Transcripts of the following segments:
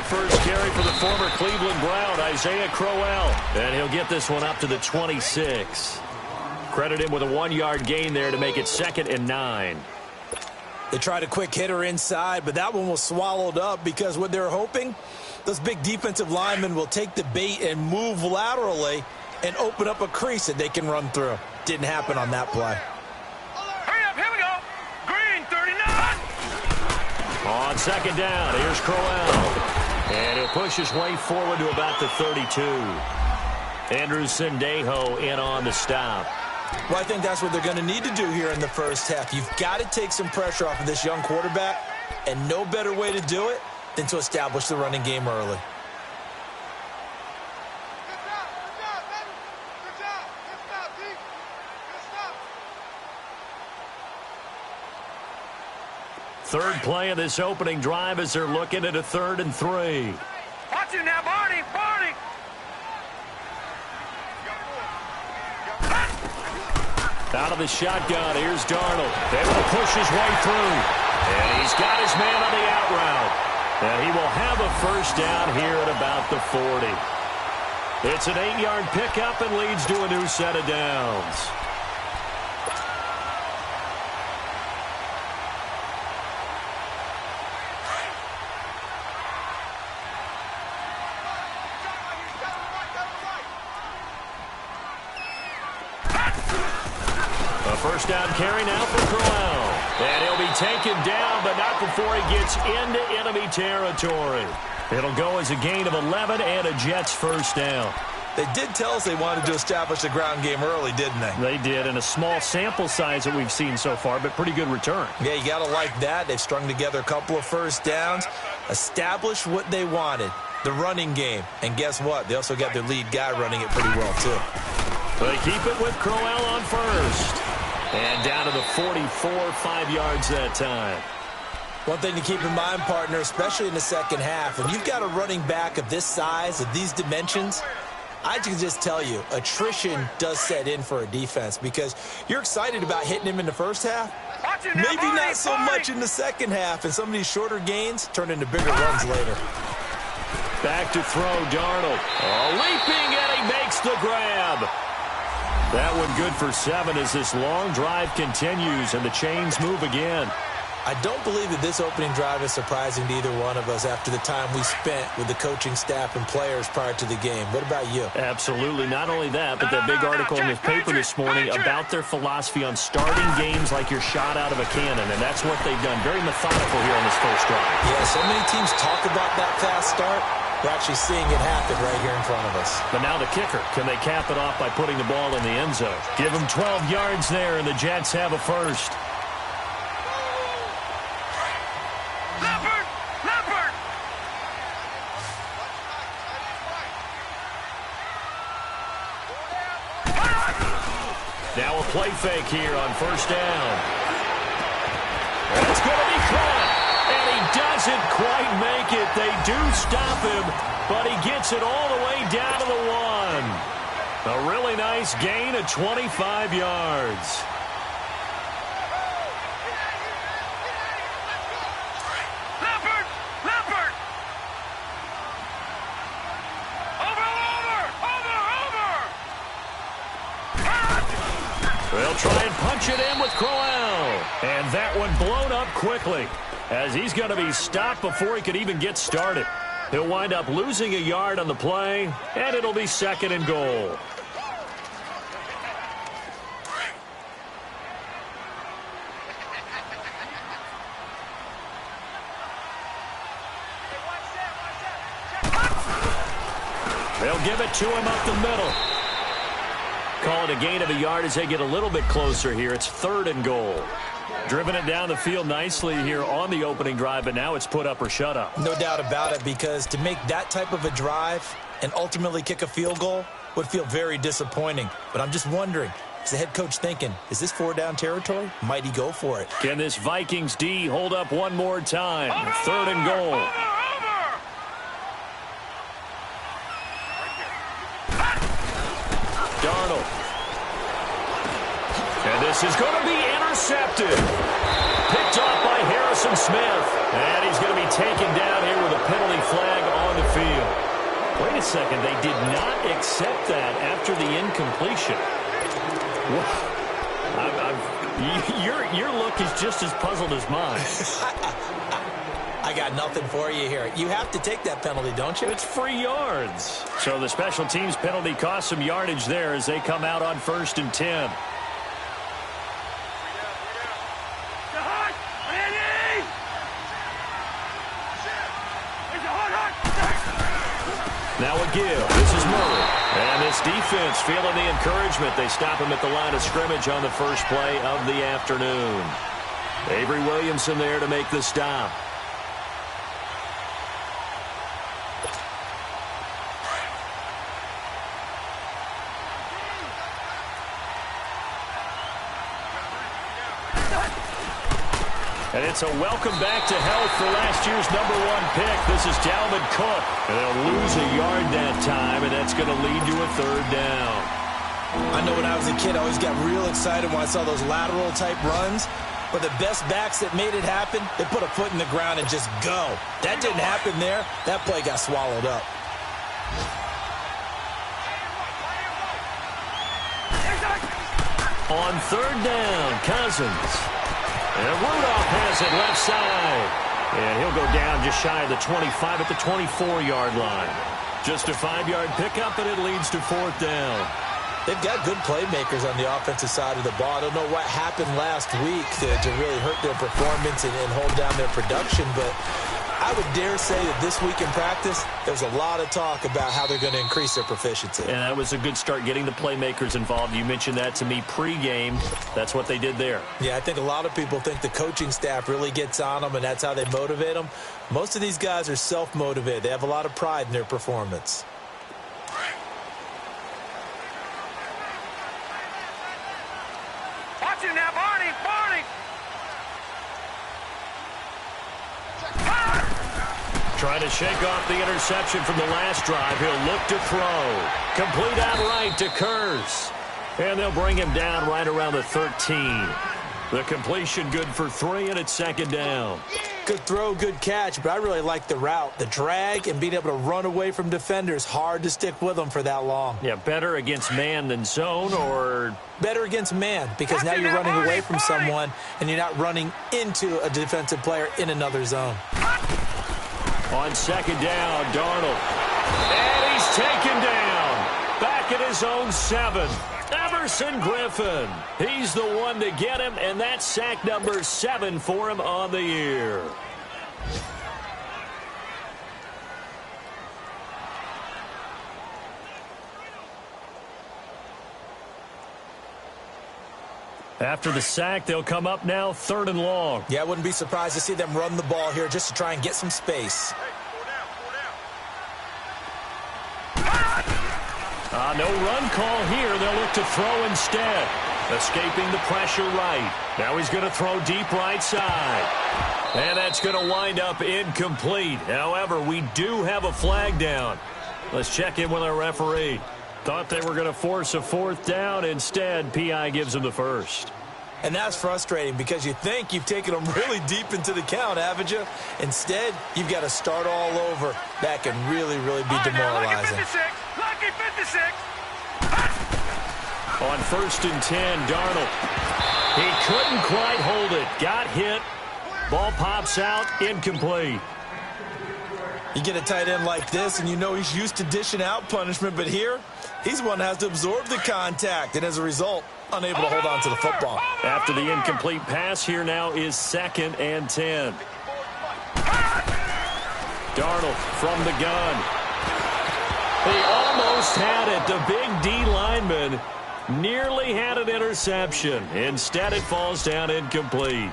first carry for the former Cleveland Brown, Isaiah Crowell. And he'll get this one up to the 26. Credit him with a 1-yard gain there to make it 2nd and 9. They tried a quick hitter inside, but that one was swallowed up because what they're hoping, those big defensive linemen will take the bait and move laterally and open up a crease that they can run through. Didn't happen on that play. Hurry up, here we go. Green, 39. On 2nd down, here's Crowell. And he'll push his way forward to about the 32. Andrew Sendejo in on the stop. Well, I think that's what they're going to need to do here in the first half. You've got to take some pressure off of this young quarterback, and no better way to do it than to establish the running game early. Third play of this opening drive as they're looking at a 3rd and 3. Watch it now, Barney, Barney. Out of the shotgun, here's Darnold. Able to push his way through. And he's got his man on the out route. And he will have a first down here at about the 40. It's an 8-yard pickup and leads to a new set of downs. First down carry now for Crowell. And he'll be taken down, but not before he gets into enemy territory. It'll go as a gain of 11 and a Jets first down. They did tell us they wanted to establish the ground game early, didn't they? They did, and a small sample size that we've seen so far, but pretty good return. Yeah, you got to like that. They've strung together a couple of first downs, established what they wanted, the running game. And guess what? They also got their lead guy running it pretty well, too. They keep it with Crowell on first. And down to the 44, 5 yards that time. One thing to keep in mind, partner, especially in the second half, when you've got a running back of this size, of these dimensions, I can just tell you, attrition does set in for a defense because you're excited about hitting him in the first half. Maybe not so much in the second half, and some of these shorter gains turn into bigger runs later. Back to throw, Darnold. Oh, leaping, and he makes the grab. That one good for 7 as this long drive continues and the chains move again. I don't believe that this opening drive is surprising to either one of us after the time we spent with the coaching staff and players prior to the game. What about you? Absolutely. Not only that, but that big article in the paper this morning about their philosophy on starting games like you're shot out of a cannon, and that's what they've done. Very methodical here on this first drive. Yeah, so many teams talk about that fast start. We're actually seeing it happen right here in front of us. But now the kicker. Can they cap it off by putting the ball in the end zone? Give them 12 yards there, and the Jets have a first. Now a play fake here on first down. And it's going to be caught. And he doesn't quite make it. They do stop him, but he gets it all the way down to the 1. A really nice gain of 25 yards. They'll try and punch it in with Crowell. And that one blown up quickly as he's going to be stopped before he could even get started. He'll wind up losing a yard on the play, and it'll be 2nd and goal. They'll give it to him up the middle. Call it a gain of a yard as they get a little bit closer here. It's 3rd and goal. Driven it down the field nicely here on the opening drive, but now it's put up or shut up. No doubt about it, because to make that type of a drive and ultimately kick a field goal would feel very disappointing. But I'm just wondering, is the head coach thinking, is this 4-down territory? Might he go for it? Can this Vikings D hold up one more time? 3rd and goal. Darnold. And this is going to be intercepted. Picked off by Harrison Harrison Smith. And he's going to be taken down here with a penalty flag on the field. Wait a second. They did not accept that after the incompletion. Your look is just as puzzled as mine. I got nothing for you here. You have to take that penalty, don't you? It's free yards. So the special teams penalty cost some yardage there as they come out on 1st and 10. Now a give. This is Murray. And this defense feeling the encouragement. They stop him at the line of scrimmage on the first play of the afternoon. Avery Williamson there to make the stop. And it's a welcome back to health for last year's #1 pick. This is Dalvin Cook. And they'll lose a yard that time, and that's going to lead to a 3rd down. I know when I was a kid, I always got real excited when I saw those lateral-type runs. But the best backs that made it happen, they put a foot in the ground and just go. That didn't happen there. That play got swallowed up. On 3rd down, Cousins. And Rudolph has it left side. And he'll go down just shy of the 25 at the 24-yard line. Just a 5-yard pickup, and it leads to 4th down. They've got good playmakers on the offensive side of the ball. I don't know what happened last week to really hurt their performance and hold down their production, but I would dare say that this week in practice, there's a lot of talk about how they're going to increase their proficiency. And that was a good start, getting the playmakers involved. You mentioned that to me pregame. That's what they did there. Yeah, I think a lot of people think the coaching staff really gets on them, and that's how they motivate them. Most of these guys are self-motivated. They have a lot of pride in their performance. Watch him now, Barney! Barney! Trying to shake off the interception from the last drive. He'll look to throw. Complete outright to Kurz. And they'll bring him down right around the 13. The completion good for 3, and it's 2nd down. Good throw, good catch, but I really like the route. The drag and being able to run away from defenders, hard to stick with them for that long. Yeah, better against man than zone, or... Better against man, because now you're running away from someone, and you're not running into a defensive player in another zone. On 2nd down, Darnold. And he's taken down. Back at his own 7. Everson Griffin. He's the one to get him, and that's sack number 7 for him on the year. After the sack, they'll come up now 3rd and long. Yeah, I wouldn't be surprised to see them run the ball here just to try and get some space. No run call here. They'll look to throw instead. Escaping the pressure right. Now he's going to throw deep right side. And that's going to wind up incomplete. However, we do have a flag down. Let's check in with our referee. Thought they were going to force a 4th down. Instead, PI gives them the 1st. And that's frustrating because you think you've taken them really deep into the count, haven't you? Instead, you've got to start all over. That can really, really be demoralizing. Lucky 56. On 1st and 10, Darnold. He couldn't quite hold it. Got hit. Ball pops out. Incomplete. You get a tight end like this, and you know he's used to dishing out punishment, but here, he's one that has to absorb the contact, and as a result, unable to hold on to the football. After the incomplete pass, here now is 2nd and 10. Darnold from the gun. He almost had it. The big D lineman nearly had an interception. Instead, it falls down incomplete.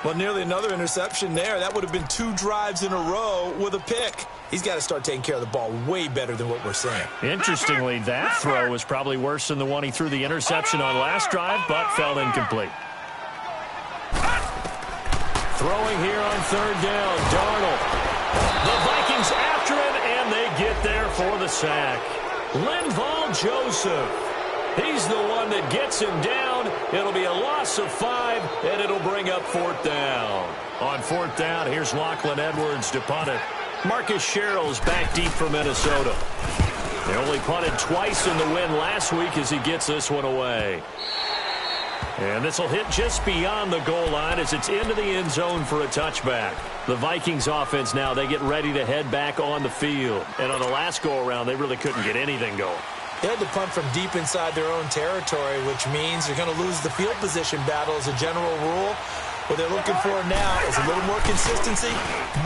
Well, nearly another interception there. That would have been 2 drives in a row with a pick. He's got to start taking care of the ball way better than what we're seeing. Interestingly, that throw was probably worse than the one he threw the interception on last drive, but fell incomplete. Throwing here on 3rd down, Darnold. The Vikings after him, and they get there for the sack. Linval Joseph. He's the one that gets him down. It'll be a loss of 5, and it'll bring up 4th down. On 4th down, here's Lachlan Edwards to punt it. Marcus Sherrill's back deep for Minnesota. They only punted twice in the win last week as he gets this one away. And this will hit just beyond the goal line as it's into the end zone for a touchback. The Vikings offense now, they get ready to head back on the field. And on the last go-around, they really couldn't get anything going. They had to punt from deep inside their own territory, which means they're going to lose the field position battle as a general rule. What they're looking for now is a little more consistency,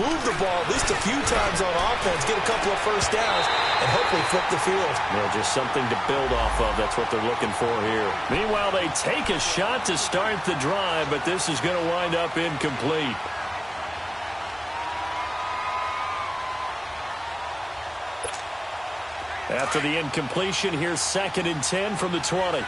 move the ball at least a few times on offense, get a couple of first downs, and hopefully flip the field. Well, just something to build off of. That's what they're looking for here. Meanwhile, they take a shot to start the drive, but this is going to wind up incomplete. After the incompletion, here's 2nd and 10 from the 20.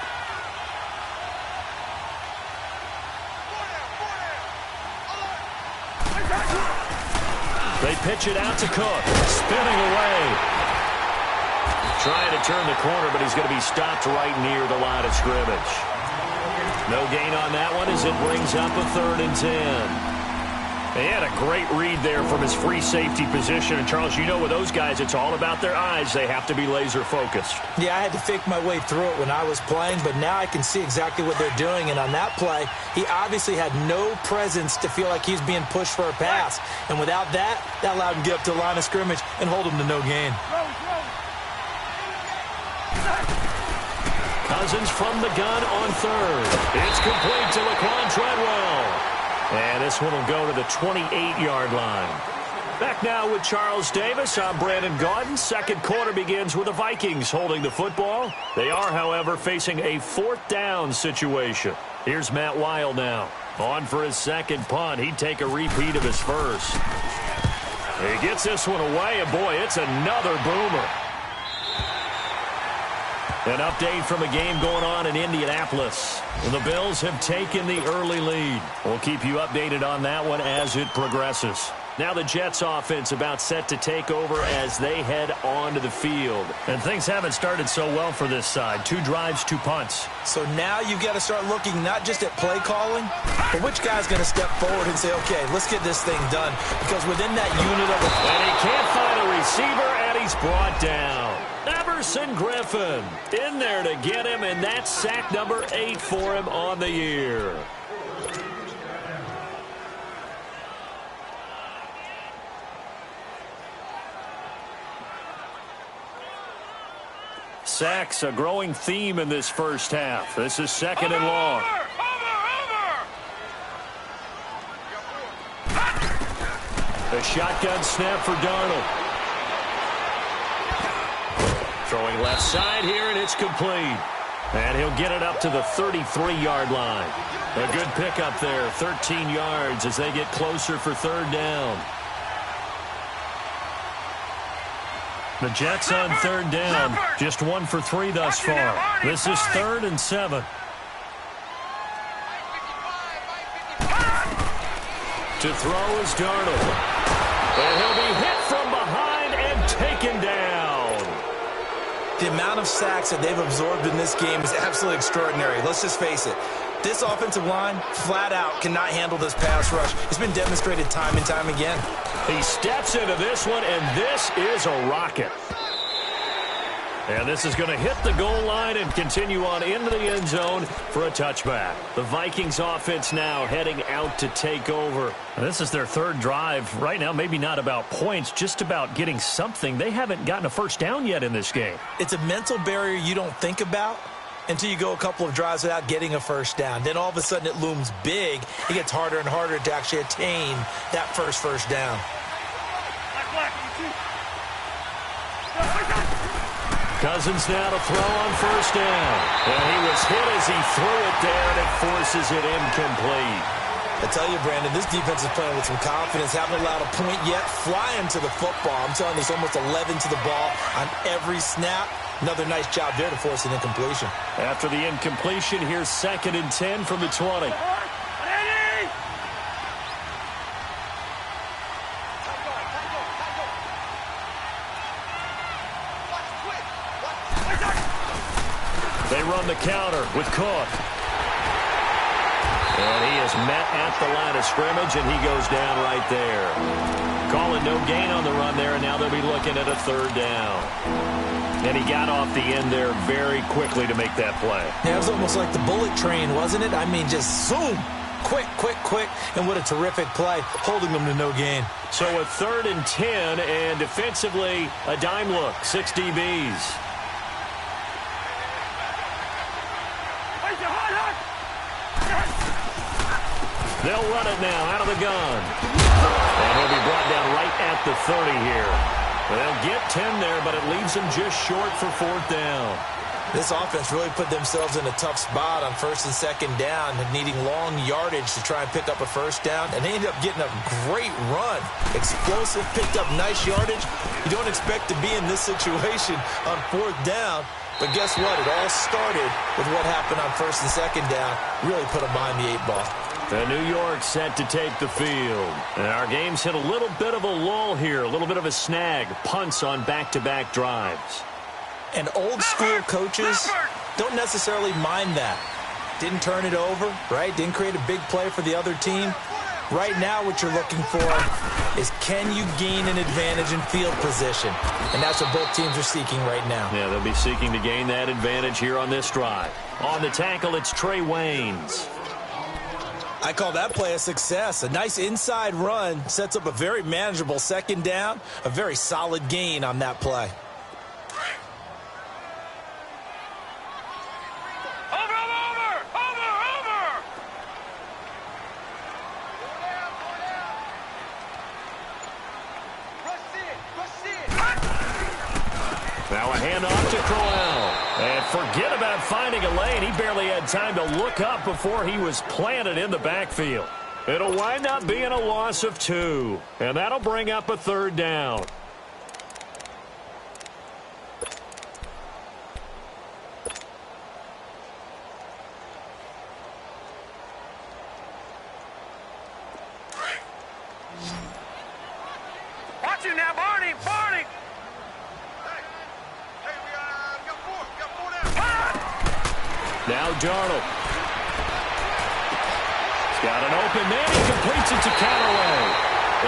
They pitch it out to Cook. Spinning away. Trying to turn the corner, but he's going to be stopped right near the line of scrimmage. No gain on that one as it brings up a 3rd and 10. He had a great read there from his free safety position. And, Charles, you know with those guys, it's all about their eyes. They have to be laser-focused. Yeah, I had to fake my way through it when I was playing, but now I can see exactly what they're doing. And on that play, he obviously had no presence to feel like he's being pushed for a pass. And without that, that allowed him to get up to the line of scrimmage and hold him to no gain. Cousins from the gun on 3rd. It's complete to Laquan Treadwell. And this one will go to the 28-yard line. Back now with Charles Davis. I'm Brandon Gaudin. Second quarter begins with the Vikings holding the football. They are, however, facing a 4th down situation. Here's Matt Weil now. On for his second punt. He'd take a repeat of his first. He gets this one away, and boy, it's another boomer. An update from a game going on in Indianapolis. The Bills have taken the early lead. We'll keep you updated on that one as it progresses. Now the Jets offense about set to take over as they head onto the field. And things haven't started so well for this side. 2 drives, 2 punts. So now you've got to start looking not just at play calling, but which guy's going to step forward and say, okay, let's get this thing done. Because within that unit of the... And he can't find a receiver, and he's brought down. Everson Griffin in there to get him, and that's sack number 8 for him on the year. Sacks, a growing theme in this first half. This is 2nd and long. A shotgun snap for Darnold. Throwing left side here, and it's complete. And he'll get it up to the 33-yard line. A good pickup there, 13 yards as they get closer for 3rd down. The Jets on 3rd down, just 1 for 3 thus far. This is 3rd and 7. To throw is Darnold. And he'll be hit from behind and taken down. The amount of sacks that they've absorbed in this game is absolutely extraordinary. Let's just face it. This offensive line, flat out, cannot handle this pass rush. It's been demonstrated time and time again. He steps into this one, and this is a rocket. And this is going to hit the goal line and continue on into the end zone for a touchback. The Vikings offense now heading out to take over. And this is their 3rd drive. Right now, maybe not about points, just about getting something. They haven't gotten a first down yet in this game. It's a mental barrier you don't think about until you go a couple of drives without getting a first down. Then all of a sudden it looms big. It gets harder and harder to actually attain that first down. Cousins now to throw on 1st down. And he was hit as he threw it there, and it forces it incomplete. I tell you, Brandon, this defense is playing with some confidence. Haven't allowed a point yet. Flying to the football. I'm telling you, there's almost 11 to the ball on every snap. Another nice job there to force an incompletion. After the incompletion, here's 2nd and 10 from the 20. They run the counter with Cook. And he is met at the line of scrimmage, and he goes down right there. Calling no gain on the run there, and now they'll be looking at a third down. And he got off the end there very quickly to make that play. Yeah, it was almost like the bullet train, wasn't it? I mean, just zoom. Quick, quick, quick. And what a terrific play, holding them to no gain. So a 3rd and 10, and defensively, a dime look, 6 DBs. They'll run it now out of the gun. And he'll be brought down right at the 30 here. They'll get 10 there, but it leaves them just short for 4th down. This offense really put themselves in a tough spot on 1st and 2nd down, needing long yardage to try and pick up a 1st down, and they ended up getting a great run. Explosive, picked up nice yardage. You don't expect to be in this situation on 4th down, but guess what? It all started with what happened on 1st and 2nd down. Really put them behind the 8 ball. And New York set to take the field. And our game's hit a little bit of a lull here, a little bit of a snag, punts on back-to-back drives. And old-school coaches don't necessarily mind that. Didn't turn it over, right? Didn't create a big play for the other team. Right now what you're looking for is, can you gain an advantage in field position? And that's what both teams are seeking right now. Yeah, they'll be seeking to gain that advantage here on this drive. On the tackle, it's Trey Waynes. I call that play a success. A nice inside run sets up a very manageable 2nd down, a very solid gain on that play. Now a handoff to Crowell. And forget about finding a lane. He barely had time to look up before he was planted in the backfield. It'll wind up being a loss of 2. And that'll bring up a 3rd down. Watch you now, Barney! Barney! Now Darnold. He's got an open man. He completes it to Callaway.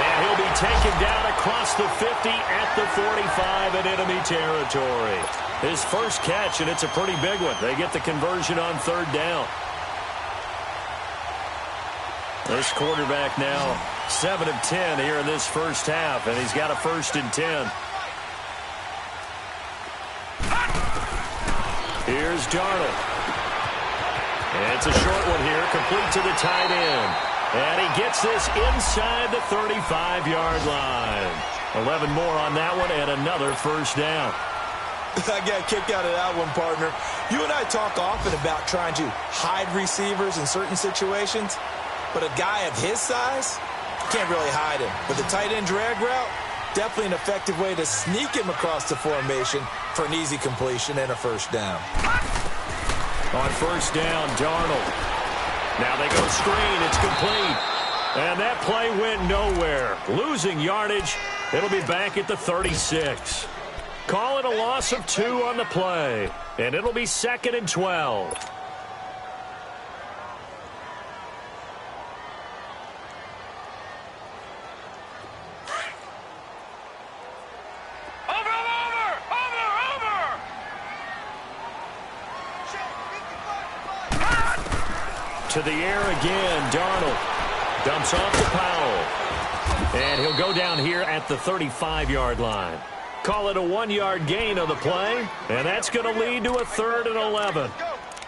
And he'll be taken down across the 50 at the 45 in enemy territory. His first catch, and it's a pretty big one. They get the conversion on 3rd down. This quarterback now 7 of 10 here in this first half, and he's got a 1st and 10. Here's Darnold. It's a short one here, complete to the tight end. And he gets this inside the 35-yard line. 11 more on that one, and another 1st down. I got a kick out of that one, partner. You and I talk often about trying to hide receivers in certain situations, but a guy of his size can't really hide him. But the tight end drag route, definitely an effective way to sneak him across the formation for an easy completion and a 1st down. On 1st down, Darnold. Now they go screen. It's complete. And that play went nowhere. Losing yardage. It'll be back at the 36. Call it a loss of 2 on the play. And it'll be 2nd and 12. To the air again, Darnold dumps off to Powell. And he'll go down here at the 35-yard line. Call it a 1-yard gain on the play, and that's going to lead to a 3rd and 11.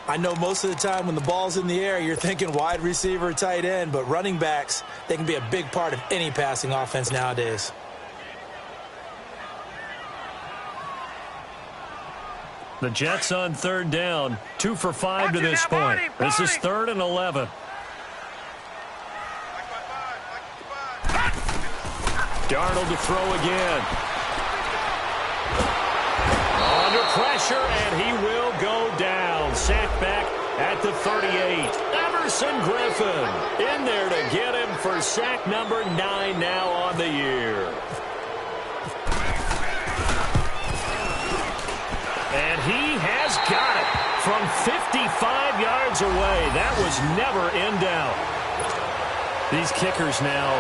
I know most of the time when the ball's in the air, you're thinking wide receiver, tight end, but running backs, they can be a big part of any passing offense nowadays. The Jets on 3rd down, 2 for 5 to this point. This is 3rd and 11. Darnold to throw again. Under pressure, and he will go down. Sacked back at the 38. Everson Griffin in there to get him for sack number 9 now on the year. And he has got it from 55 yards away. That was never in doubt. These kickers now,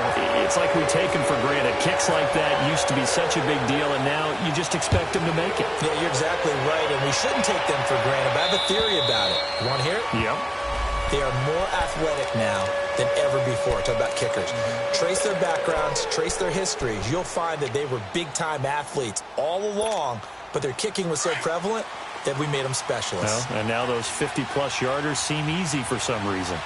it's like we take them for granted. Kicks like that used to be such a big deal, and now you just expect them to make it. Yeah, you're exactly right, and we shouldn't take them for granted, but I have a theory about it. You want to hear it? Yep. They are more athletic now than ever before. Talk about kickers. Trace their backgrounds, trace their histories. You'll find that they were big-time athletes all along, but their kicking was so prevalent that we made them specialists. Well, and now those 50-plus yarders seem easy for some reason.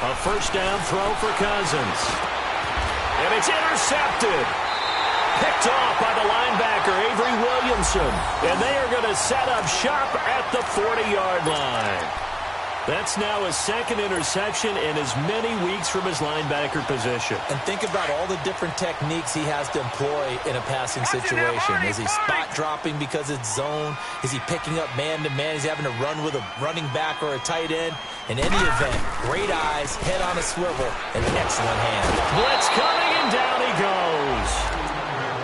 A first down throw for Cousins. And it's intercepted. Picked off by the linebacker, Avery Williamson. And they are going to set up shop at the 40-yard line. That's now his second interception in as many weeks from his linebacker position. And think about all the different techniques he has to employ in a passing situation. Is he spot dropping because it's zone? Is he picking up man-to-man? Is he having to run with a running back or a tight end? In any event, great eyes, head on a swivel, and excellent hands. Blitz coming, and down he goes.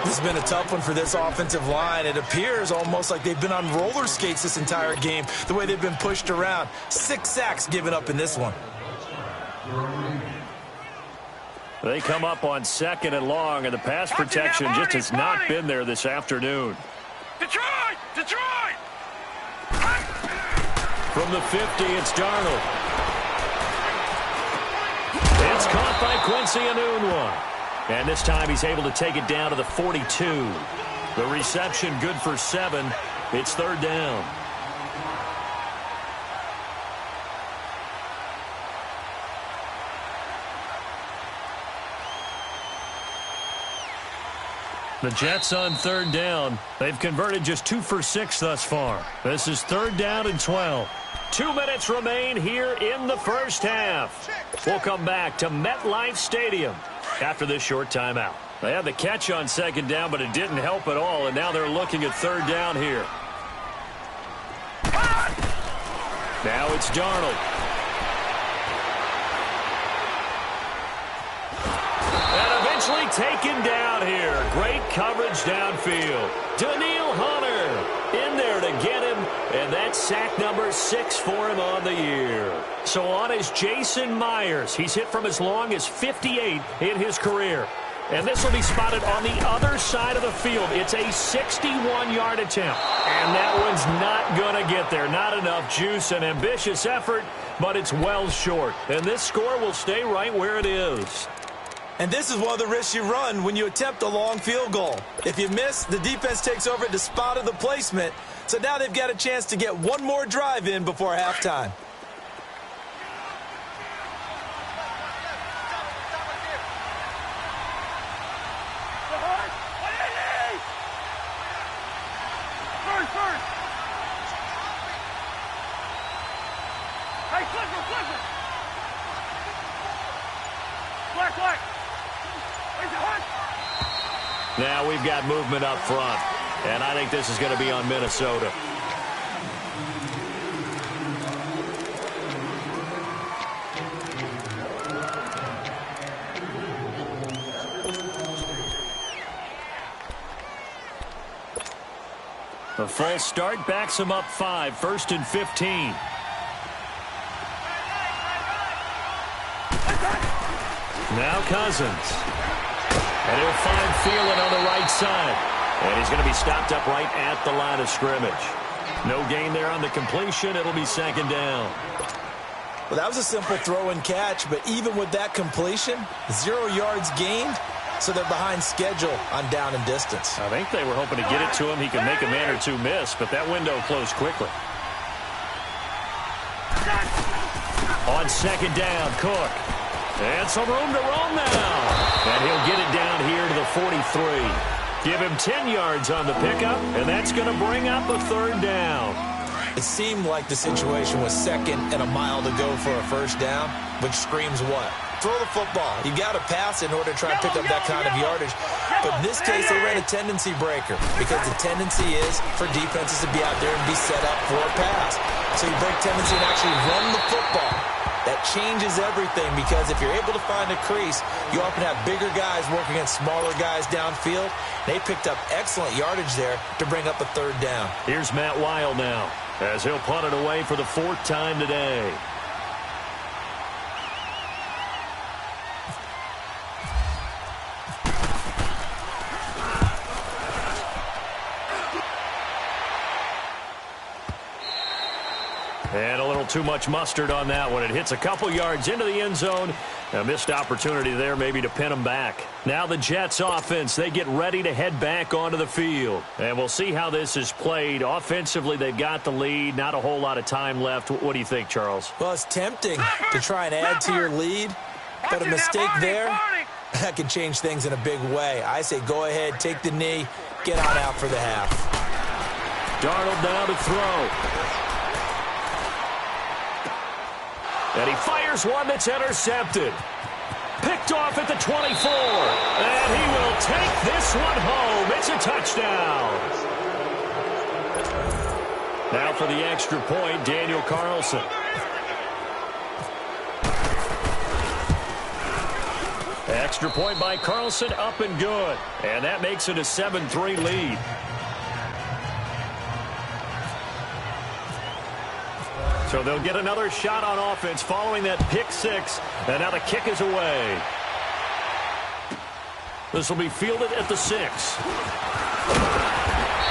This has been a tough one for this offensive line. It appears almost like they've been on roller skates this entire game, the way they've been pushed around. 6 sacks given up in this one. They come up on 2nd and long, and the pass protection just has not been there this afternoon. Detroit! Detroit! From the 50, it's Darnold. It's caught by Quincy Enunwa. And this time he's able to take it down to the 42. The reception good for 7. It's 3rd down. The Jets on 3rd down. They've converted just 2 for 6 thus far. This is 3rd down and 12. 2 minutes remain here in the first half. We'll come back to MetLife Stadium after this short timeout. They had the catch on 2nd down, but it didn't help at all, and now they're looking at 3rd down here. Now it's Darnold. And eventually taken down here. Great coverage downfield. Daniil Hunter in there to get him, and that's sack number 6 for him on the year. So on is Jason Myers. He's hit from as long as 58 in his career. And this will be spotted on the other side of the field. It's a 61-yard attempt. And that one's not going to get there. Not enough juice, an ambitious effort, but it's well short. And this score will stay right where it is. And this is one of the risks you run when you attempt a long field goal. If you miss, the defense takes over at the spot of the placement. So now they've got a chance to get one more drive in before halftime. Hey, Clifford! Black! Now we've got movement up front, and I think this is going to be on Minnesota. The full start backs him up 5, 1st and 15. Now Cousins. And he'll find Thielen on the right side. And he's going to be stopped up right at the line of scrimmage. No gain there on the completion. It'll be 2nd down. Well, that was a simple throw and catch, but even with that completion, 0 yards gained, so they're behind schedule on down and distance. I think they were hoping to get it to him. He could make a man or two miss, but that window closed quickly. On 2nd down, Cook. And some room to roam now. And he'll get it down here to the 43. Give him 10 yards on the pickup, and that's going to bring up a 3rd down. It seemed like the situation was 2nd and a mile to go for a 1st down, which screams what? Throw the football. You got to pass in order to try and pick up that kind of yardage. But in this case, they ran a tendency breaker because the tendency is for defenses to be out there and be set up for a pass. So you break tendency and actually run the football. That changes everything because if you're able to find a crease, you often have bigger guys working against smaller guys downfield. They picked up excellent yardage there to bring up a third down. Here's Matt Weil now as he'll punt it away for the 4th time today. And a little too much mustard on that one. It hits a couple yards into the end zone. A missed opportunity there maybe to pin them back. Now the Jets offense, they get ready to head back onto the field. And we'll see how this is played. Offensively, they've got the lead. Not a whole lot of time left. What do you think, Charles? Well, it's tempting to try and add to your lead. But a mistake there, that can change things in a big way. I say go ahead, take the knee, get on out for the half. Darnold now to throw. And he fires one that's intercepted. Picked off at the 24. And he will take this one home. It's a touchdown. Now for the extra point, Daniel Carlson. Extra point by Carlson, up and good. And that makes it a 7-3 lead. So they'll get another shot on offense following that pick six. And now the kick is away. This will be fielded at the 6.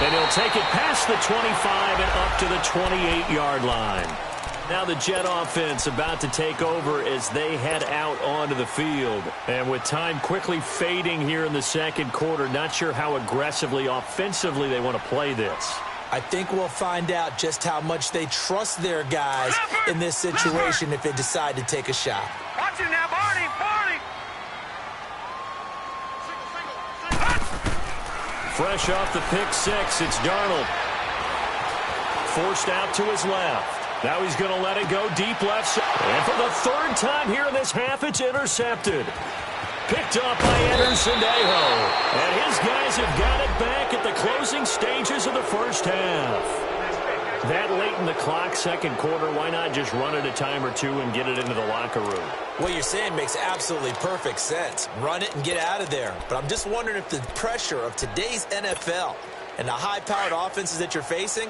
And he'll take it past the 25 and up to the 28-yard line. Now the Jet offense about to take over as they head out onto the field. And with time quickly fading here in the second quarter, not sure how aggressively, offensively they want to play this. I think we'll find out just how much they trust their guys in this situation if they decide to take a shot. Watch it now, Barney, Barney. Fresh off the pick six, it's Darnold. Forced out to his left. Now he's going to let it go deep left side. And for the 3rd time here in this half, it's intercepted. Picked up by Anderson Dejo. And his guys have got it back at the closing stages of the first half. That late in the clock, second quarter, why not just run it a time or two and get it into the locker room? What you're saying makes absolutely perfect sense. Run it and get out of there. But I'm just wondering if the pressure of today's NFL and the high-powered offenses that you're facing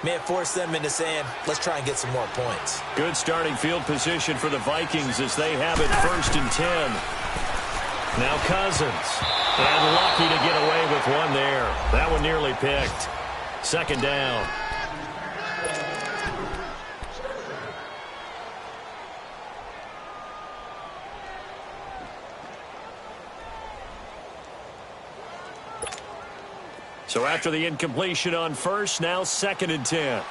may have forced them into saying, let's try and get some more points. Good starting field position for the Vikings as they have it 1st and 10. Now Cousins. And lucky to get away with one there. That one nearly picked. 2nd down. So after the incompletion on 1st, now 2nd and 10.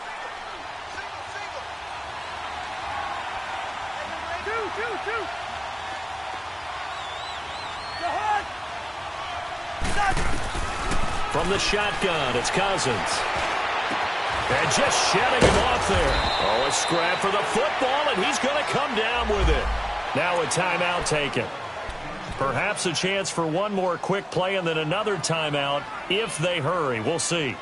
From the shotgun, it's Cousins. And just shedding him off there. Oh, a scrap for the football, and he's going to come down with it. Now a timeout taken. Perhaps a chance for one more quick play and then another timeout if they hurry. We'll see.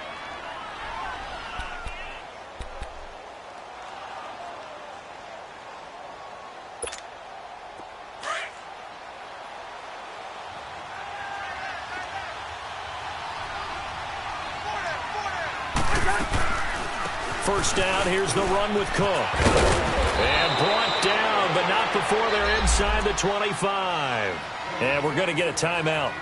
First down, here's the run with Cook. And brought down, but not before they're inside the 25. And we're going to get a timeout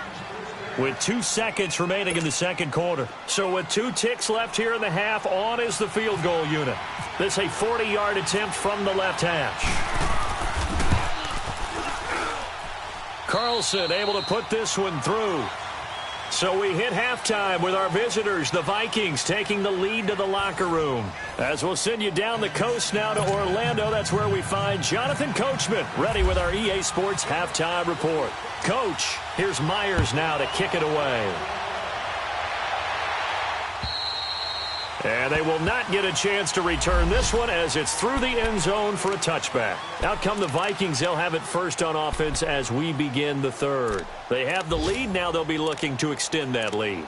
with 2 seconds remaining in the second quarter. So with 2 ticks left here in the half, on is the field goal unit. This is a 40-yard attempt from the left hash. Carlson able to put this one through. So we hit halftime with our visitors, the Vikings, taking the lead to the locker room. As we'll send you down the coast now to Orlando, that's where we find Jonathan Coachman, ready with our EA Sports halftime report. Coach, here's Myers now to kick it away. And they will not get a chance to return this one as it's through the end zone for a touchback. Out come the Vikings. They'll have it first on offense as we begin the third. They have the lead. Now they'll be looking to extend that lead.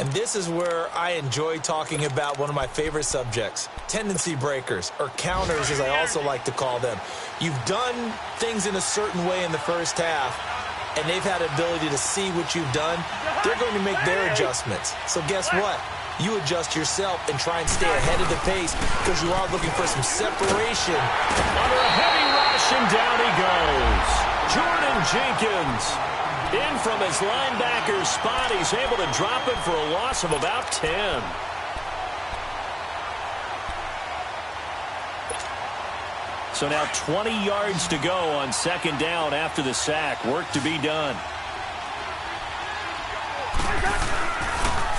And this is where I enjoy talking about one of my favorite subjects, tendency breakers, or counters as I also like to call them. You've done things in a certain way in the first half, and they've had the ability to see what you've done. They're going to make their adjustments. So guess what? You adjust yourself and try and stay ahead of the pace because you are looking for some separation. Under a heavy rush, and down he goes. Jordan Jenkins in from his linebacker spot. He's able to drop it for a loss of about 10. So now 20 yards to go on second down after the sack. Work to be done.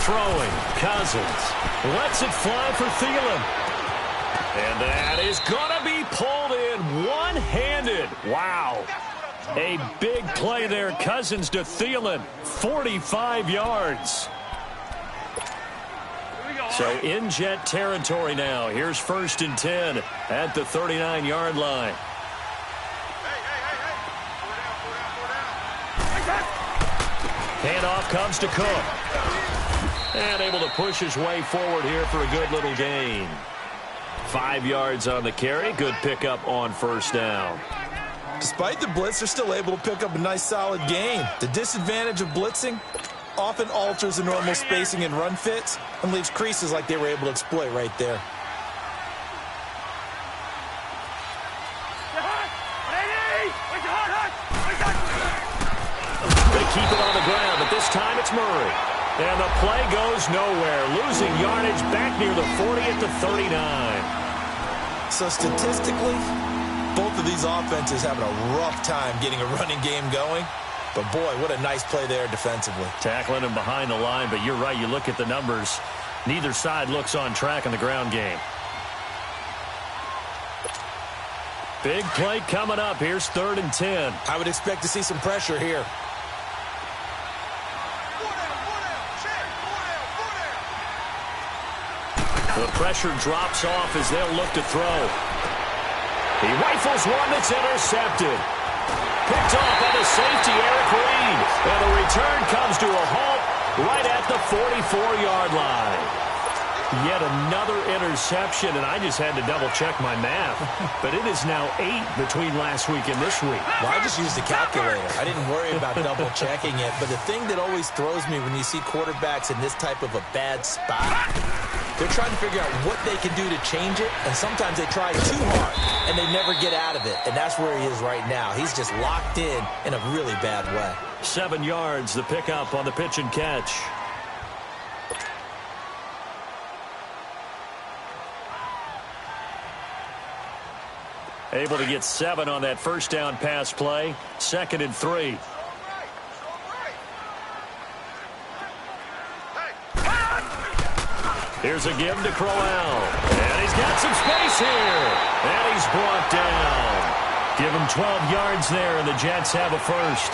Throwing, Cousins lets it fly for Thielen. And that is going to be pulled in one-handed. Wow. A big play there. Cousins to Thielen. 45 yards. So in Jet territory now. Here's 1st and 10 at the 39-yard line. Handoff comes to Cook. And able to push his way forward here for a good little gain. 5 yards on the carry. Good pickup on 1st down. Despite the blitz, they're still able to pick up a nice solid gain. The disadvantage of blitzing often alters the normal spacing and run fits and leaves creases like they were able to exploit right there. They keep it on the ground, but this time it's Murray. And the play goes nowhere. Losing yardage back near the 40 at the 39. So statistically, both of these offenses having a rough time getting a running game going. But, boy, what a nice play there defensively. Tackling him behind the line, but you're right. You look at the numbers. Neither side looks on track in the ground game. Big play coming up. Here's 3rd and 10. I would expect to see some pressure here. The pressure drops off as they'll look to throw. He rifles one that's intercepted. Picked off by the safety, Eric Reed. And the return comes to a halt right at the 44-yard line. Yet another interception, and I just had to double-check my math. But it is now 8 between last week and this week. Well, I just used the calculator. I didn't worry about double-checking it. But the thing that always throws me when you see quarterbacks in this type of a bad spot, they're trying to figure out what they can do to change it, and sometimes they try too hard, and they never get out of it. And that's where he is right now. He's just locked in a really bad way. 7 yards, the pickup on the pitch and catch. Able to get 7 on that 1st down pass play. 2nd and 3. Here's a give to Crowell. And he's got some space here. And he's brought down. Give him 12 yards there, and the Jets have a 1st.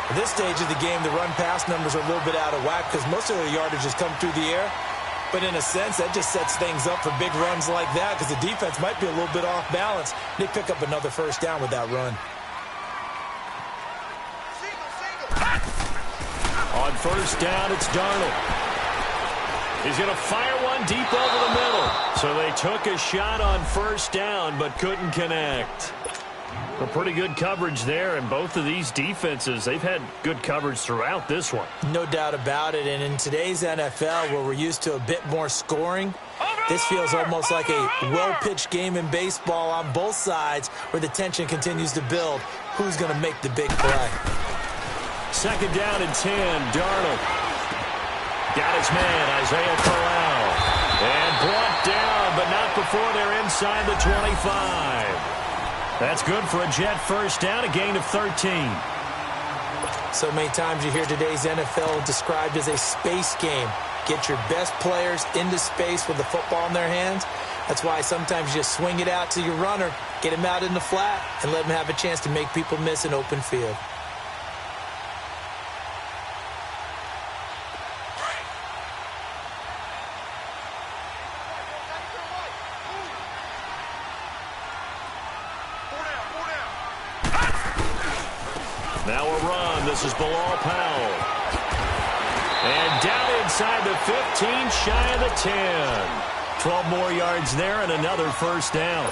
At this stage of the game, the run-pass numbers are a little bit out of whack because most of the yardage has come through the air. But in a sense, that just sets things up for big runs like that because the defense might be a little bit off balance. They pick up another 1st down with that run. On 1st down, it's Darnold. He's going to fire one deep over the middle. So they took a shot on 1st down but couldn't connect. A pretty good coverage there, and both of these defenses, they've had good coverage throughout this one. No doubt about it, and in today's NFL, where we're used to a bit more scoring, this feels almost like a well-pitched game in baseball on both sides where the tension continues to build. Who's going to make the big play? 2nd down and 10, Darnold. Got his man, Isaiah Crowell. And brought down, but not before they're inside the 25. That's good for a Jet 1st down, a gain of 13. So many times you hear today's NFL described as a space game. Get your best players into space with the football in their hands. That's why sometimes you just swing it out to your runner, get him out in the flat, and let him have a chance to make people miss an open field. Now a run. This is Bilal Powell. And down inside the 15, shy of the 10. 12 more yards there and another first down.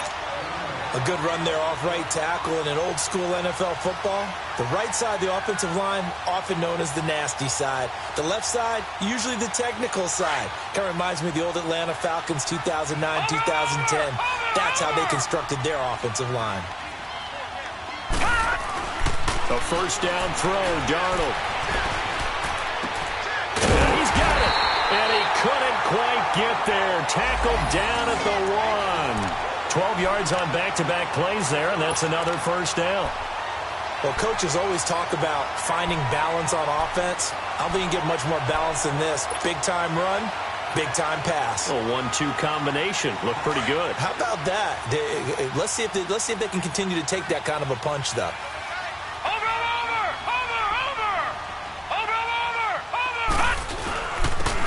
A good run there off right tackle in an old-school NFL football. The right side of the offensive line, often known as the nasty side. The left side, usually the technical side. Kind of reminds me of the old Atlanta Falcons 2009, 2010. That's how they constructed their offensive line. A first down throw, Darnold. And he's got it. And he couldn't quite get there. Tackled down at the 1. 12 yards on back-to-back plays there, and that's another first down. Well, coaches always talk about finding balance on offense. I don't think you can get much more balance than this. Big-time run, big-time pass. A 1-2 combination. Looked pretty good. How about that? Let's see if they can continue to take that kind of a punch, though.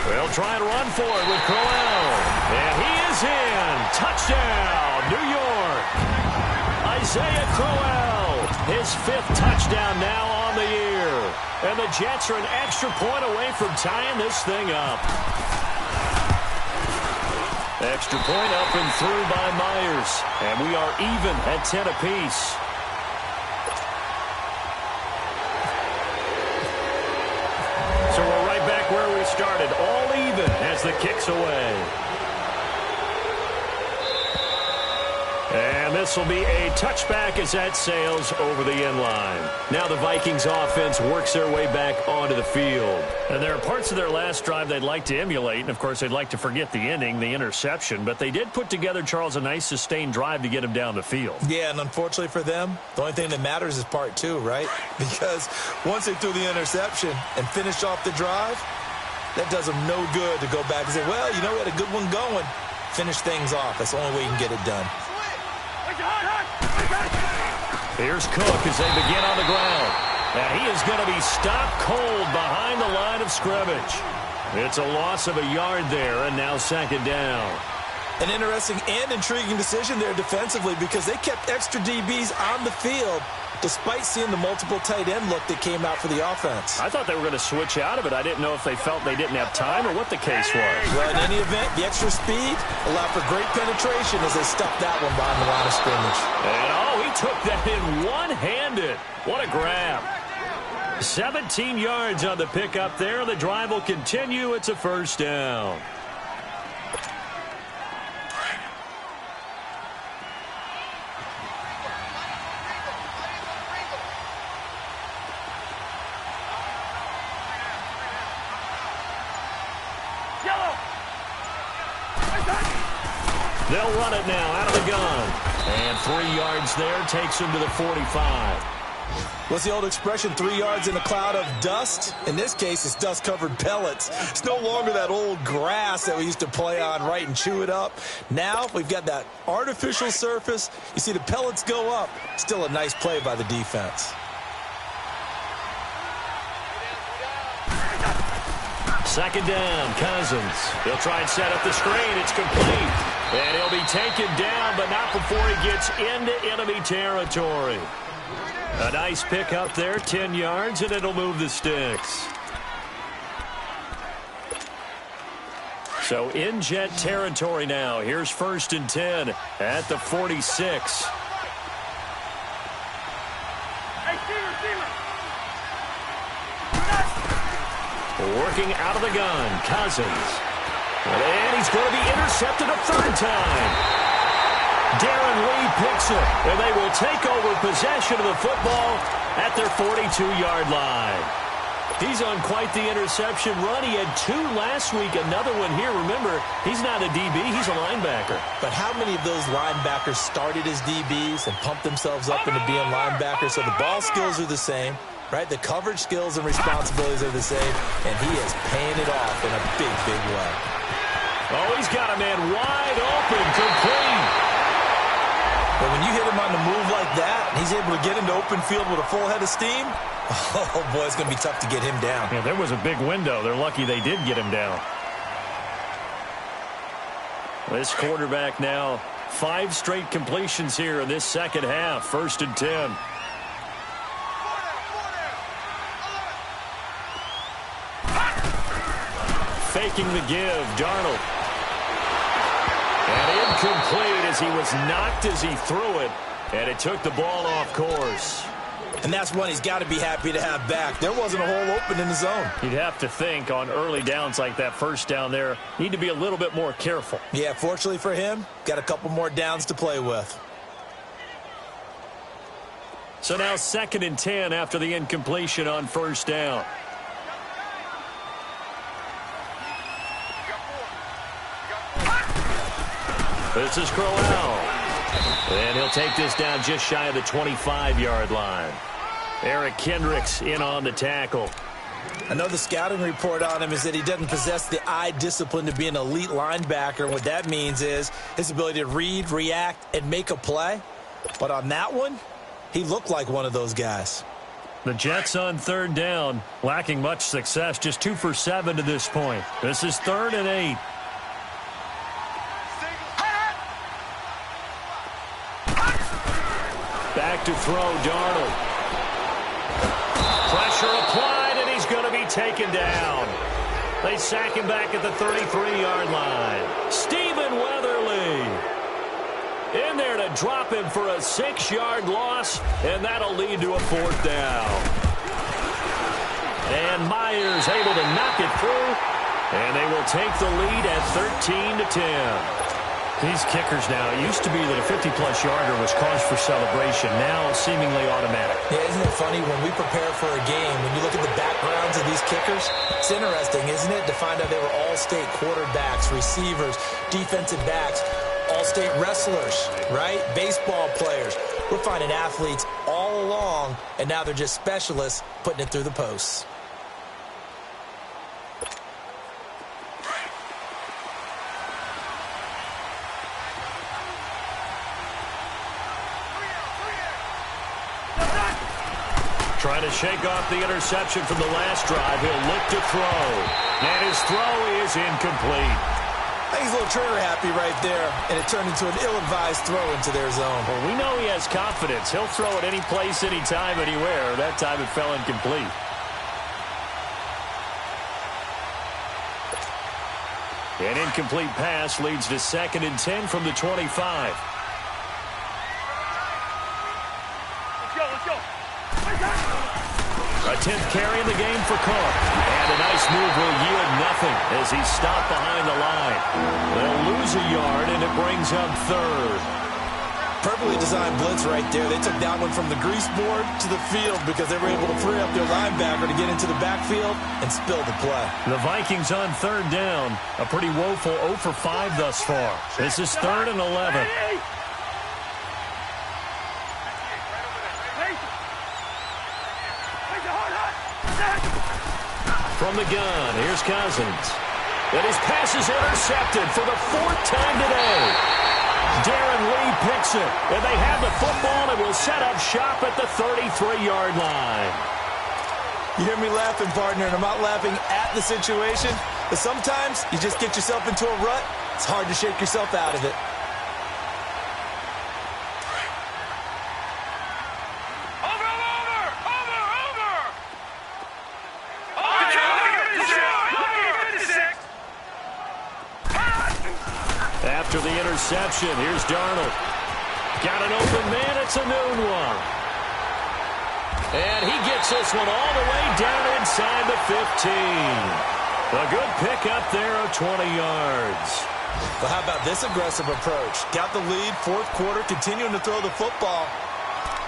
They'll try and run for it with Crowell. And he is in. Touchdown, New York. Isaiah Crowell, his 5th touchdown now on the year. And the Jets are an extra point away from tying this thing up. Extra point up and through by Myers. And we are even at 10 apiece. So we're right back where we started, all even as the kick's away. And this will be a touchback as that sails over the end line. Now the Vikings offense works their way back onto the field. And there are parts of their last drive they'd like to emulate. And, of course, they'd like to forget the inning, the interception. But they did put together, Charles, a nice sustained drive to get him down the field. Yeah, and unfortunately for them, the only thing that matters is part 2, right? Because once they threw the interception and finished off the drive, that does them no good to go back and say, well, you know, we had a good one going. Finish things off. That's the only way you can get it done. Here's Cook as they begin on the ground. And he is going to be stopped cold behind the line of scrimmage. It's a loss of a yard there, and now 2nd down. An interesting and intriguing decision there defensively because they kept extra DBs on the field despite seeing the multiple tight end look that came out for the offense. I thought they were going to switch out of it. I didn't know if they felt they didn't have time or what the case was. Well, in any event, the extra speed allowed for great penetration as they stuffed that one behind the line of scrimmage. And, he took that in one-handed. What a grab. 17 yards on the pickup there. The drive will continue. It's a first down. They'll run it now out of the gun. And 3 yards there takes him to the 45. What's the old expression, 3 yards in a cloud of dust? In this case, it's dust-covered pellets. It's no longer that old grass that we used to play on, right, and chew it up. Now we've got that artificial surface. You see the pellets go up. Still a nice play by the defense. Second down, Cousins. He'll try and set up the screen. It's complete. And he'll be taken down, but not before he gets into enemy territory. A nice pick up there, 10 yards, and it'll move the sticks. So in Jet territory now. Here's 1st and 10 at the 46. Working out of the gun, Cousins. And he's going to be intercepted a 3rd time. Darren Lee picks it, and they will take over possession of the football at their 42-yard line. He's on quite the interception run. He had 2 last week, another one here. Remember, he's not a DB, he's a linebacker. But how many of those linebackers started as DBs and pumped themselves up into being linebackers? So the ball skills are the same. Right, the coverage skills and responsibilities are the same, and he is paying it off in a big, big way. Oh, he's got a man wide open, complete. But when you hit him on the move like that, and he's able to get into open field with a full head of steam, oh, boy, it's going to be tough to get him down. Yeah, there was a big window. They're lucky they did get him down. This quarterback now, 5 straight completions here in this second half, 1st and 10. taking the give. Darnold. And incomplete as he was knocked as he threw it. And it took the ball off course. And that's one he's got to be happy to have back. There wasn't a hole open in the zone. You'd have to think on early downs like that first down there, need to be a little bit more careful. Yeah, fortunately for him, got a couple more downs to play with. So now 2nd and 10 after the incompletion on first down. This is Crowell. And he'll take this down just shy of the 25-yard line. Eric Kendricks in on the tackle. I know the scouting report on him is that he doesn't possess the eye discipline to be an elite linebacker. What that means is his ability to read, react, and make a play. But on that one, he looked like one of those guys. The Jets on 3rd down, lacking much success, just 2 for 7 to this point. This is 3rd and 8. Back to throw, Darnold. Pressure applied, and he's going to be taken down. They sack him back at the 33-yard line. Stephen Weatherly in there to drop him for a 6-yard loss, and that'll lead to a 4th down. And Myers able to knock it through, and they will take the lead at 13-10. These kickers now, it used to be that a 50-plus yarder was cause for celebration. Now seemingly automatic. Yeah, isn't it funny when we prepare for a game, when you look at the backgrounds of these kickers, it's interesting, isn't it, to find out they were all-state quarterbacks, receivers, defensive backs, all-state wrestlers, right? Baseball players. We're finding athletes all along, and now they're just specialists putting it through the posts. Trying to shake off the interception from the last drive. He'll look to throw. And his throw is incomplete. I think he's a little trigger happy right there, and it turned into an ill-advised throw into their zone. Well, we know he has confidence. He'll throw it any place, anytime, anywhere. That time it fell incomplete. An incomplete pass leads to 2nd and 10 from the 25. A 10th carry in the game for Cook. And a nice move will yield nothing as he's stopped behind the line. They'll lose a yard, and it brings up 3rd. Perfectly designed blitz right there. They took that one from the grease board to the field because they were able to free up their linebacker to get into the backfield and spill the play. The Vikings on 3rd down. A pretty woeful 0 for 5 thus far. This is 3rd and 11. From the gun, here's Cousins. And his pass is intercepted for the 4th time today. Darren Lee picks it, and they have the football and will set up shop at the 33-yard line. You hear me laughing, partner, and I'm not laughing at the situation, but sometimes you just get yourself into a rut. It's hard to shake yourself out of it. After the interception, here's Darnold. Got an open man, it's a noon one. And he gets this one all the way down inside the 15. A good pickup there of 20 yards. Well, how about this aggressive approach? Got the lead, 4th quarter, continuing to throw the football.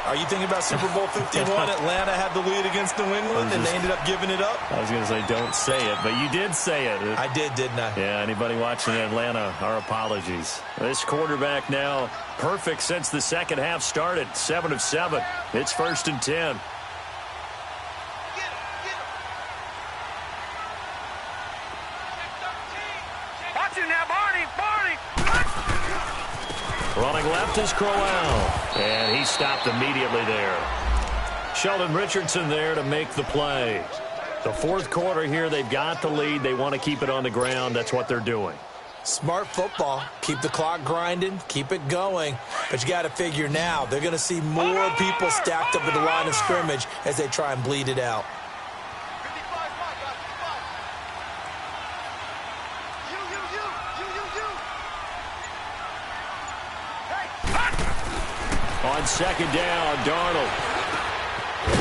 Are you thinking about Super Bowl 51? Atlanta had the lead against New England, and they ended up giving it up? I was going to say don't say it, but you did say it. I did, didn't I? Yeah, anybody watching Atlanta, our apologies. This quarterback now perfect since the second half started, 7 of 7. It's 1st and 10. Watch him now, Barney! Running left is Crowell, and he stopped immediately there. Sheldon Richardson there to make the play. The 4th quarter here, they've got the lead. They want to keep it on the ground. That's what they're doing. Smart football. Keep the clock grinding. Keep it going. But you got to figure now, they're going to see more people stacked up at the line of scrimmage as they try and bleed it out. On second down, Darnold.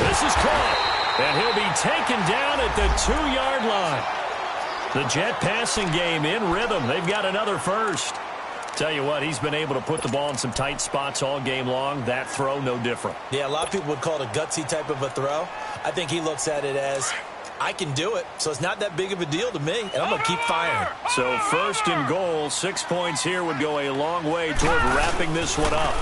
This is caught, and he'll be taken down at the 2-yard line. The Jet passing game in rhythm. They've got another first. Tell you what, he's been able to put the ball in some tight spots all game long. That throw, no different. Yeah, a lot of people would call it a gutsy type of a throw. I think he looks at it as, I can do it, so it's not that big of a deal to me, and I'm going to keep firing. So first and goal, 6 points here would go a long way toward wrapping this one up.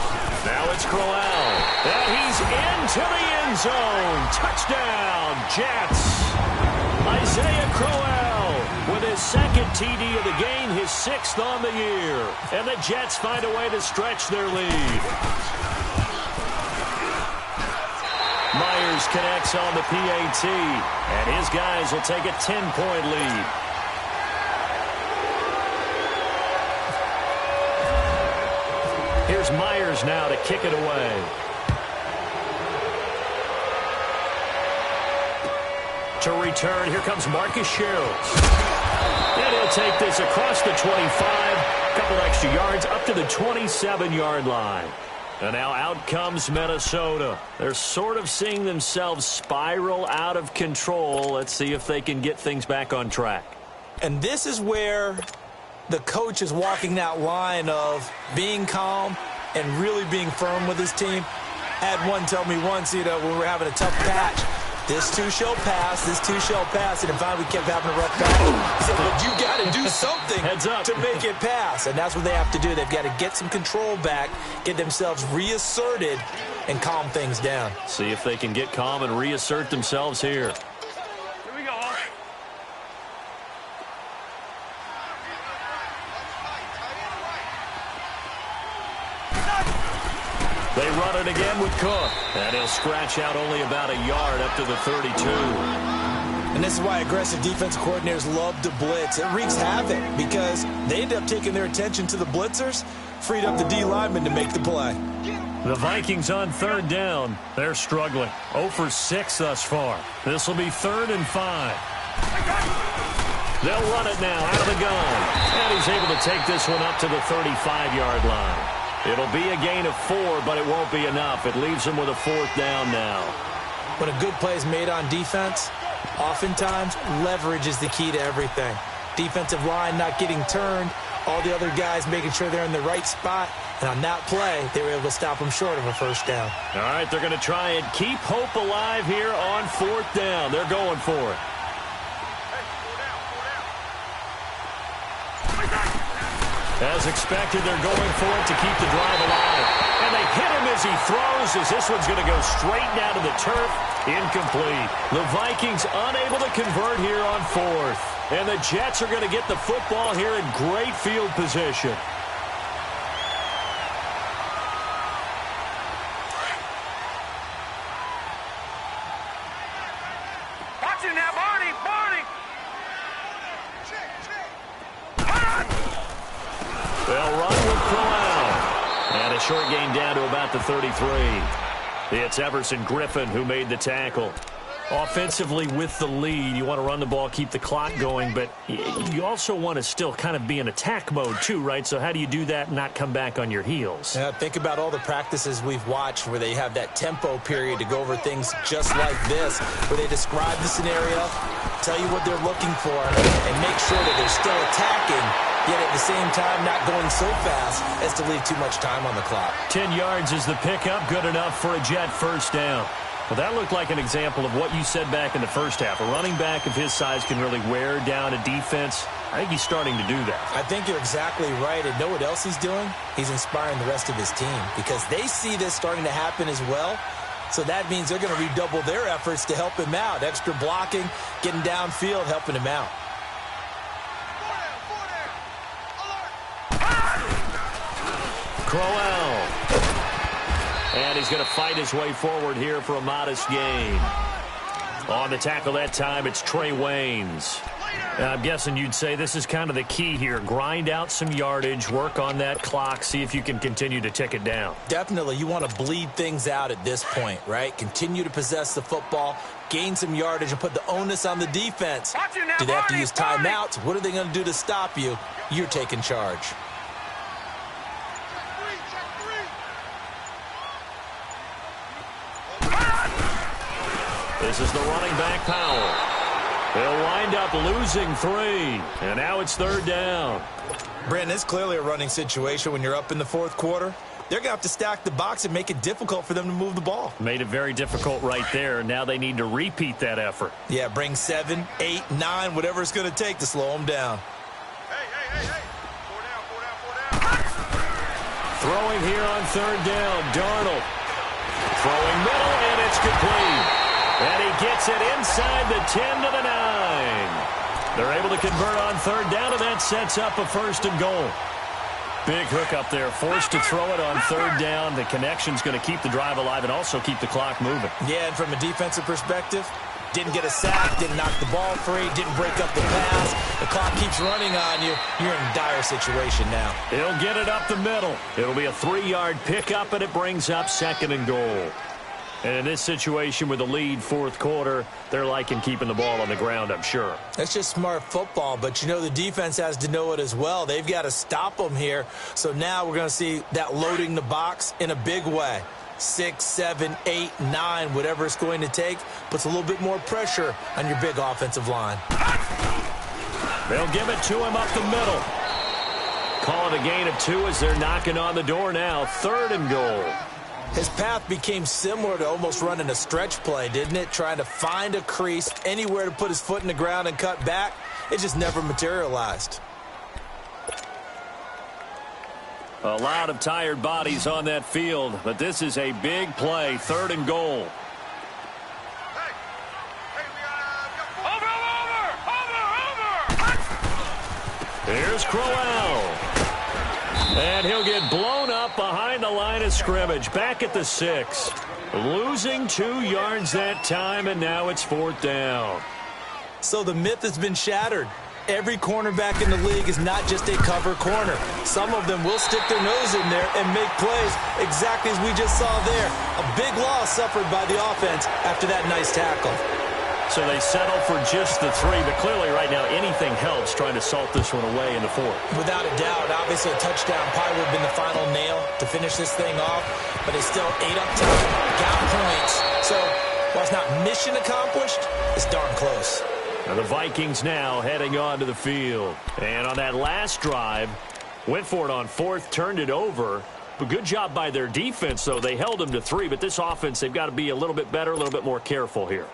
Now it's Crowell, and he's into the end zone. Touchdown, Jets. Isaiah Crowell with his second TD of the game, his 6th on the year. And the Jets find a way to stretch their lead. Myers connects on the PAT, and his guys will take a 10-point lead. Here's Myers now to kick it away. To return, here comes Marcus Sherrills. And he'll take this across the 25, a couple extra yards up to the 27-yard line. And now out comes Minnesota. They're sort of seeing themselves spiral out of control. Let's see if they can get things back on track. And this is where the coach is walking that line of being calm and really being firm with his team. Had one tell me once, when we're having a tough patch, this too shall pass, this too shall pass, and finally we kept having a rough patch. He said, but you got to do something Heads up. to make it pass, and that's what they have to do. They've got to get some control back, get themselves reasserted, and calm things down. See if they can get calm and reassert themselves here. Here we go. They run it again with Cook. And he'll scratch out only about a yard up to the 32. And this is why aggressive defensive coordinators love to blitz. It wreaks havoc because they end up taking their attention to the blitzers, freed up the D lineman to make the play. The Vikings on third down. They're struggling. 0 for 6 thus far. This will be 3rd and 5. They'll run it now out of the gun. And he's able to take this one up to the 35-yard line. It'll be a gain of 4, but it won't be enough. It leaves him with a 4th down now. When a good play is made on defense, oftentimes leverage is the key to everything. Defensive line not getting turned, all the other guys making sure they're in the right spot, and on that play, they were able to stop them short of a 1st down. All right, they're going to try and keep hope alive here on 4th down. They're going for it. As expected, they're going for it to keep the drive alive. And they hit him as he throws, as this one's going to go straight down to the turf. Incomplete. The Vikings unable to convert here on 4th. And the Jets are going to get the football here in great field position. Watch it now, Barney. They'll run with Crowell. And a short gain down to about the 33. It's Everson Griffin who made the tackle. Offensively with the lead, you want to run the ball, keep the clock going, but you also want to still kind of be in attack mode too, right? So how do you do that and not come back on your heels? Yeah, think about all the practices we've watched where they have that tempo period to go over things just like this, where they describe the scenario, tell you what they're looking for, and make sure that they're still attacking, yet at the same time not going so fast as to leave too much time on the clock. 10 yards is the pickup, good enough for a Jet 1st down. Well, that looked like an example of what you said back in the first half. A running back of his size can really wear down a defense. I think he's starting to do that. I think you're exactly right. And know what else he's doing? He's inspiring the rest of his team because they see this starting to happen as well. So that means they're going to redouble their efforts to help him out. Extra blocking, getting downfield, helping him out. Crowell. And he's going to fight his way forward here for a modest gain. On the tackle that time, it's Trey Waynes. I'm guessing you'd say this is kind of the key here. Grind out some yardage, work on that clock, see if you can continue to tick it down. Definitely. You want to bleed things out at this point, right? Continue to possess the football, gain some yardage, and put the onus on the defense. Do they have to use timeouts? What are they going to do to stop you? You're taking charge. This is the running back, Powell. They'll wind up losing 3. And now it's 3rd down. Brandon, it's clearly a running situation when you're up in the 4th quarter. They're going to have to stack the box and make it difficult for them to move the ball. Made it very difficult right there. Now they need to repeat that effort. Yeah, bring 7, 8, 9, whatever it's going to take to slow them down. Hey. 4 down. Throwing here on 3rd down, Darnold. Throwing middle, and it's complete. And he gets it inside the 10 to the 9. They're able to convert on 3rd down, and that sets up a 1st and goal. Big hook up there, forced to throw it on 3rd down. The connection's going to keep the drive alive and also keep the clock moving. Yeah, and from a defensive perspective, didn't get a sack, didn't knock the ball free, didn't break up the pass. The clock keeps running on you. You're in a dire situation now. He'll get it up the middle. It'll be a 3-yard pickup, and it brings up 2nd and goal. And in this situation with the lead 4th quarter, they're liking keeping the ball on the ground, I'm sure. That's just smart football, but you know the defense has to know it as well. They've got to stop them here. So now we're going to see that loading the box in a big way. 6, 7, 8, 9, whatever it's going to take, puts a little bit more pressure on your big offensive line. They'll give it to him up the middle. Call it a gain of 2 as they're knocking on the door now. 3rd and goal. His path became similar to almost running a stretch play, didn't it? Trying to find a crease, anywhere to put his foot in the ground and cut back. It just never materialized. A lot of tired bodies on that field, but this is a big play. 3rd and goal. Here's Crowell. And he'll get blown up behind the line of scrimmage. Back at the 6. Losing 2 yards that time, and now it's 4th down. So the myth has been shattered. Every cornerback in the league is not just a cover corner. Some of them will stick their nose in there and make plays exactly as we just saw there. A big loss suffered by the offense after that nice tackle. So they settle for just the 3, but clearly right now anything helps trying to salt this one away in the 4th. Without a doubt, obviously a touchdown probably would have been the final nail to finish this thing off, but they still ate up time, got points. So while it's not mission accomplished, it's darn close. And the Vikings now heading onto the field. And on that last drive, went for it on 4th, turned it over. But good job by their defense, though. They held them to 3, but this offense, they've got to be a little bit better, a little bit more careful here.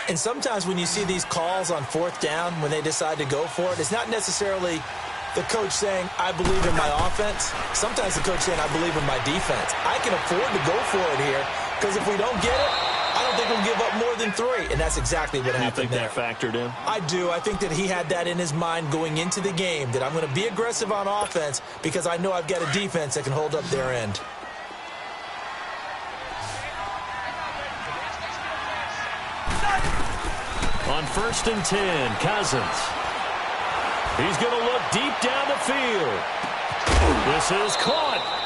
And sometimes when you see these calls on 4th down, when they decide to go for it, it's not necessarily the coach saying, I believe in my offense. Sometimes the coach saying, I believe in my defense. I can afford to go for it here, because if we don't get it, I don't think we'll give up more than 3. And that's exactly what happened there. You think that factored in? I do. I think that he had that in his mind going into the game, that I'm going to be aggressive on offense because I know I've got a defense that can hold up their end. On 1st and 10, Cousins. He's going to look deep down the field. This is caught.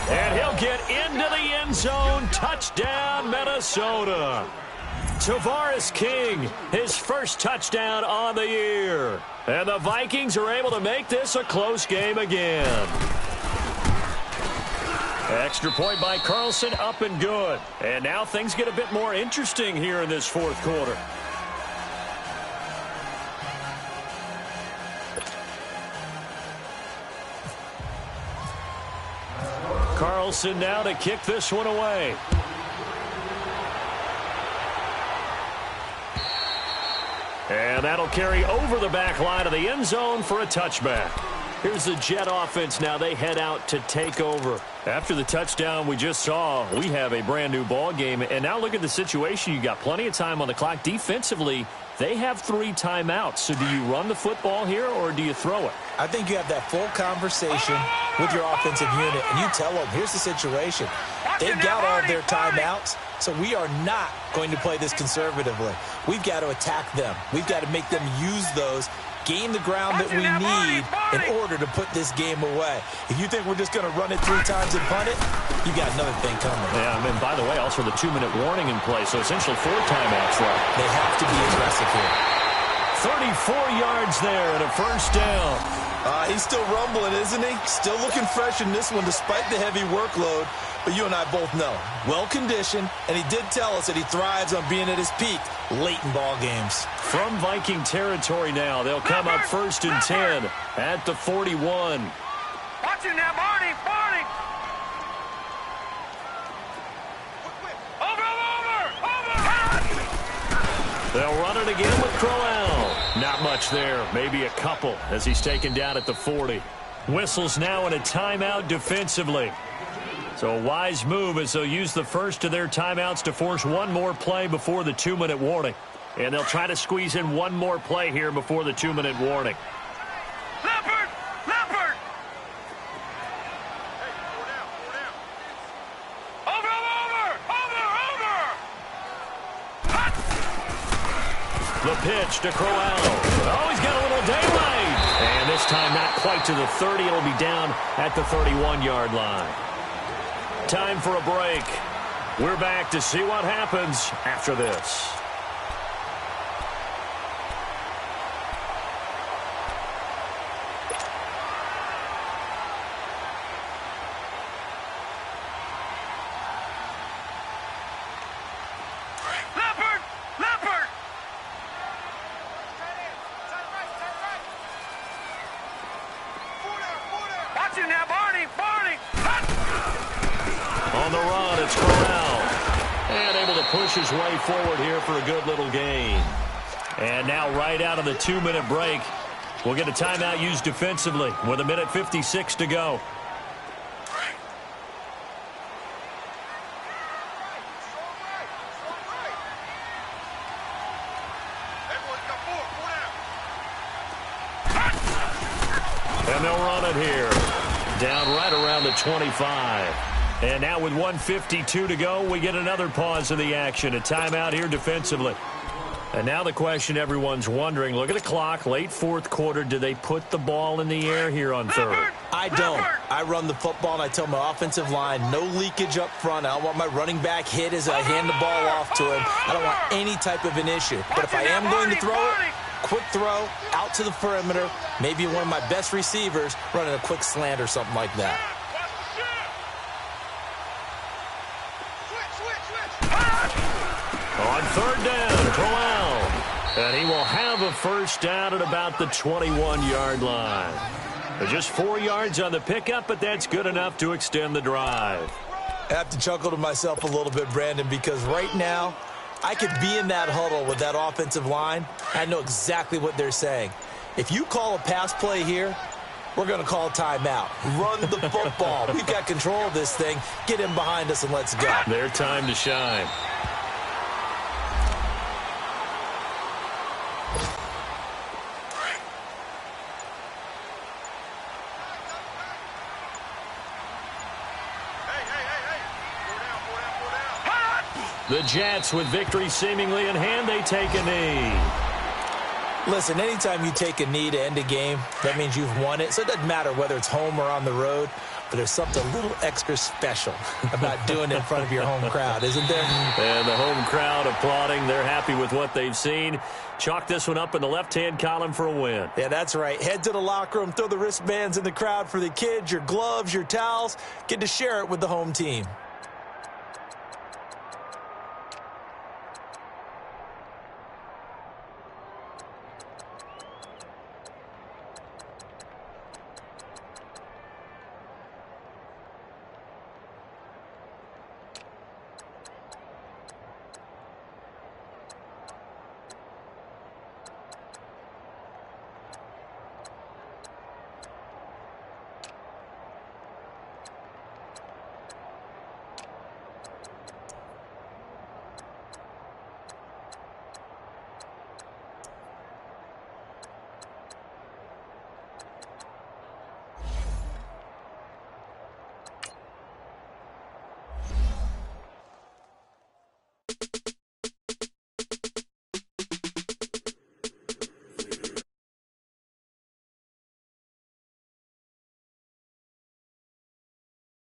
And he'll get into the end zone. Touchdown, Minnesota. Tavares King, his first touchdown on the year. And the Vikings are able to make this a close game again. Extra point by Carlson, up and good. And now things get a bit more interesting here in this 4th quarter. Carlson now to kick this one away. And that'll carry over the back line of the end zone for a touchback. Here's the Jet offense now. They head out to take over. After the touchdown we just saw, we have a brand new ball game. And now look at the situation. You got plenty of time on the clock. Defensively, they have 3 timeouts. So do you run the football here or do you throw it? I think you have that full conversation with your offensive unit, and you tell them, here's the situation. They've got all of their timeouts, so we are not going to play this conservatively. We've got to attack them. We've got to make them use those, gain the ground that we need in order to put this game away. If you think we're just going to run it 3 times and punt it, you got another thing coming. Yeah, and by the way, also the 2-minute warning in play, so essentially 4 timeouts left. They have to be aggressive here. 34 yards there and a first down. He's still rumbling, isn't he? Still looking fresh in this one despite the heavy workload. But you and I both know, well-conditioned, and he did tell us that he thrives on being at his peak late in ball games. From Viking territory now, they'll come up 1st and 10 at the 41. Watch it now, Barney. Barney. Over. They'll run it again with Crowell. Not much there, maybe a couple as he's taken down at the 40. Whistles now in a timeout defensively. So a wise move as they'll use the first of their timeouts to force one more play before the 2-minute warning. And they'll try to squeeze in one more play here before the 2-minute warning. Leopard. Leopard. Over. The pitch to Crowell. Oh, he's got a little daylight. And this time not quite to the 30. It'll be down at the 31-yard line. Time for a break. We're back to see what happens after this. Leopard. Leopard. Watch it now, Barney. Barney. On the run, it's Crowell. And able to push his way forward here for a good little gain. And now right out of the 2-minute break, we'll get a timeout used defensively with 1:56 to go. And they'll run it here. Down right around the 25. And now with 1:52 to go, we get another pause of the action. A timeout here defensively. And now the question everyone's wondering, look at the clock, late 4th quarter. Do they put the ball in the air here on 3rd? I don't. I run the football, and I tell my offensive line, no leakage up front. I don't want my running back hit as I hand the ball off to him. I don't want any type of an issue. But if I am going to throw it, quick throw, out to the perimeter, maybe one of my best receivers running a quick slant or something like that. On 3rd down, Crowell. And he will have a first down at about the 21-yard line. Just 4 yards on the pickup, but that's good enough to extend the drive. I have to chuckle to myself a little bit, Brandon, because right now, I could be in that huddle with that offensive line. I know exactly what they're saying. If you call a pass play here, we're going to call a timeout. Run the football. We've got control of this thing. Get him behind us and let's go. Their time to shine. The Jets, with victory seemingly in hand, they take a knee. Listen, anytime you take a knee to end a game, that means you've won it. So it doesn't matter whether it's home or on the road, but there's something a little extra special about doing it in front of your home crowd, isn't there? And the home crowd applauding. They're happy with what they've seen. Chalk this one up in the left-hand column for a win. Yeah, that's right. Head to the locker room, throw the wristbands in the crowd for the kids, your gloves, your towels. Get to share it with the home team.